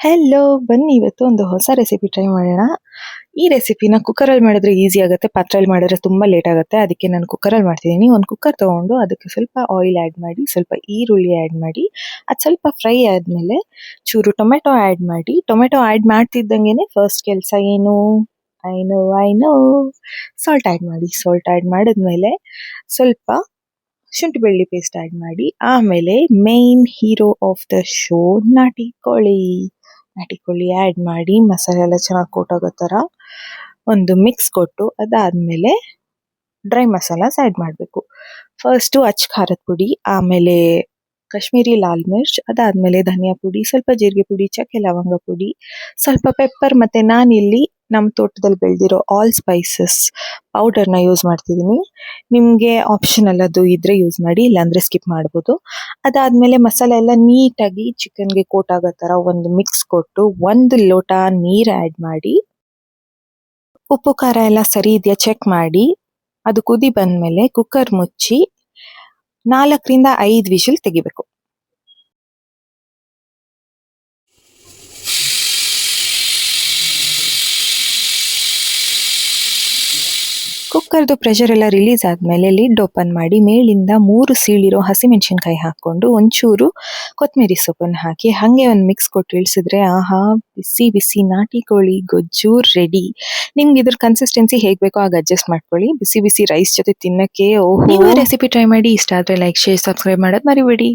Hello, ಬನ್ನಿ ಇವತ್ತು ಒಂದು ಹೊಸ ರೆಸಿಪಿ ಟ್ರೈ ಮಾಡೋಣ. ಈ ರೆಸಿಪಿನ ಕುಕ್ಕರಲ್ಲಿ ಮಾಡಿದ್ರೆ ಈಸಿ ಆಗುತ್ತೆ, ಪಾತ್ರೆಯಲ್ಲಿ ಮಾಡಿದ್ರೆ ತುಂಬ ಲೇಟ್ ಆಗುತ್ತೆ. ಅದಕ್ಕೆ ನಾನು ಕುಕ್ಕರಲ್ಲಿ ಮಾಡ್ತಿದ್ದೀನಿ. ಒಂದು ಕುಕ್ಕರ್ ತೊಗೊಂಡು ಅದಕ್ಕೆ ಸ್ವಲ್ಪ ಆಯಿಲ್ ಆ್ಯಡ್ ಮಾಡಿ, ಸ್ವಲ್ಪ ಈರುಳ್ಳಿ ಆ್ಯಡ್ ಮಾಡಿ, ಅದು ಸ್ವಲ್ಪ ಫ್ರೈ ಆದಮೇಲೆ ಚೂರು ಟೊಮೆಟೊ ಆ್ಯಡ್ ಮಾಡಿ. ಟೊಮೆಟೊ ಆ್ಯಡ್ ಮಾಡ್ತಿದ್ದಂಗೆ ಫಸ್ಟ್ ಕೆಲಸ ಏನು, ಐ ನೋ ಸಾಲ್ಟ್ ಆ್ಯಡ್ ಮಾಡಿ. ಸಾಲ್ಟ್ ಆ್ಯಡ್ ಮಾಡಿದ್ಮೇಲೆ ಸ್ವಲ್ಪ ಶುಂಠಿ ಬೆಳ್ಳುಳ್ಳಿ ಪೇಸ್ಟ್ ಆ್ಯಡ್ ಮಾಡಿ. ಆಮೇಲೆ main hero of the show ನಾಟಿ ಕೋಳಿ ಆ್ಯಡ್ ಮಾಡಿ ಮಸಾಲೆ ಎಲ್ಲ ಚೆನ್ನಾಗಿ ಕೋಟ್ ಆಗೋ ಥರ ಒಂದು ಮಿಕ್ಸ್ ಕೊಟ್ಟು, ಅದಾದಮೇಲೆ ಡ್ರೈ ಮಸಾಲಾಸ್ ಆ್ಯಡ್ ಮಾಡಬೇಕು. ಫಸ್ಟು ಅಚ್ಚ ಖಾರದ ಪುಡಿ, ಆಮೇಲೆ ಕಾಶ್ಮೀರಿ ಲಾಲ್ ಮಿರ್ಚ್, ಅದಾದಮೇಲೆ ಧನಿಯಾ ಪುಡಿ, ಸ್ವಲ್ಪ ಜೀರಿಗೆ ಪುಡಿ, ಚಕ್ಕೆ ಲವಂಗ ಪುಡಿ, ಸ್ವಲ್ಪ ಪೆಪ್ಪರ್, ಮತ್ತು ನಾನಿಲ್ಲಿ ನಮ್ಮ ತೋಟದಲ್ಲಿ ಬೆಳೆದಿರೋ ಆಲ್ ಸ್ಪೈಸಸ್ ಪೌಡರ್ನ ಯೂಸ್ ಮಾಡ್ತಿದ್ದೀನಿ. ನಿಮಗೆ ಆಪ್ಷನಲ್ ಅದು ಇದ್ರೆ ಯೂಸ್ ಮಾಡಿ, ಇಲ್ಲಾಂದರೆ ಸ್ಕಿಪ್ ಮಾಡ್ಬೋದು. ಅದಾದಮೇಲೆ ಮಸಾಲೆ ಎಲ್ಲ ನೀಟಾಗಿ ಚಿಕನ್ಗೆ ಕೋಟ್ ಆಗೋ ಥರ ಒಂದು ಮಿಕ್ಸ್ ಕೊಟ್ಟು 1 ಲೋಟ ನೀರು ಆ್ಯಡ್ ಮಾಡಿ, ಉಪ್ಪು ಖಾರ ಎಲ್ಲ ಸರಿ ಇದೆಯಾ ಚೆಕ್ ಮಾಡಿ, ಅದು ಕುದಿ ಬಂದಮೇಲೆ ಕುಕ್ಕರ್ ಮುಚ್ಚಿ 4ರಿಂದ 5 ವಿಷಲ್ ತೆಗಿಬೇಕು. ಕುಕ್ಕರ್ದು ಪ್ರೆಷರ್ ಎಲ್ಲ ರಿಲೀಸ್ ಆದಮೇಲೆ ಲಿಡ್ ಓಪನ್ ಮಾಡಿ ಮೇಲಿಂದ 3 ಸೀಳಿರೋ ಹಸಿಮೆಣಸಿನ್ಕಾಯಿ ಹಾಕ್ಕೊಂಡು ಒಂಚೂರು ಕೊತ್ತಂಬರಿ ಸೊಪ್ಪನ್ನು ಹಾಕಿ ಹಾಗೆ ಒಂದು ಮಿಕ್ಸ್ ಕೊಟ್ಟು ಇಳಿಸಿದ್ರೆ ಆಹಾ, ಬಿಸಿ ಬಿಸಿ ನಾಟಿ ಕೋಳಿ ಗೊಜ್ಜು ರೆಡಿ. ನಿಮ್ಗೆ ಇದ್ರ ಕನ್ಸಿಸ್ಟೆನ್ಸಿ ಹೇಗೆ ಬೇಕೋ ಆಗ ಅಡ್ಜಸ್ಟ್ ಮಾಡ್ಕೊಳ್ಳಿ. ಬಿಸಿ ಬಿಸಿ ರೈಸ್ ಜೊತೆ ತಿನ್ನಕ್ಕೆ ಓಹೋ. ನೀವು ರೆಸಿಪಿ ಟ್ರೈ ಮಾಡಿ, ಇಷ್ಟ ಆದರೆ ಲೈಕ್, ಶೇರ್, ಸಬ್ಸ್ಕ್ರೈಬ್ ಮಾಡೋದು ಮರಿಬೇಡಿ.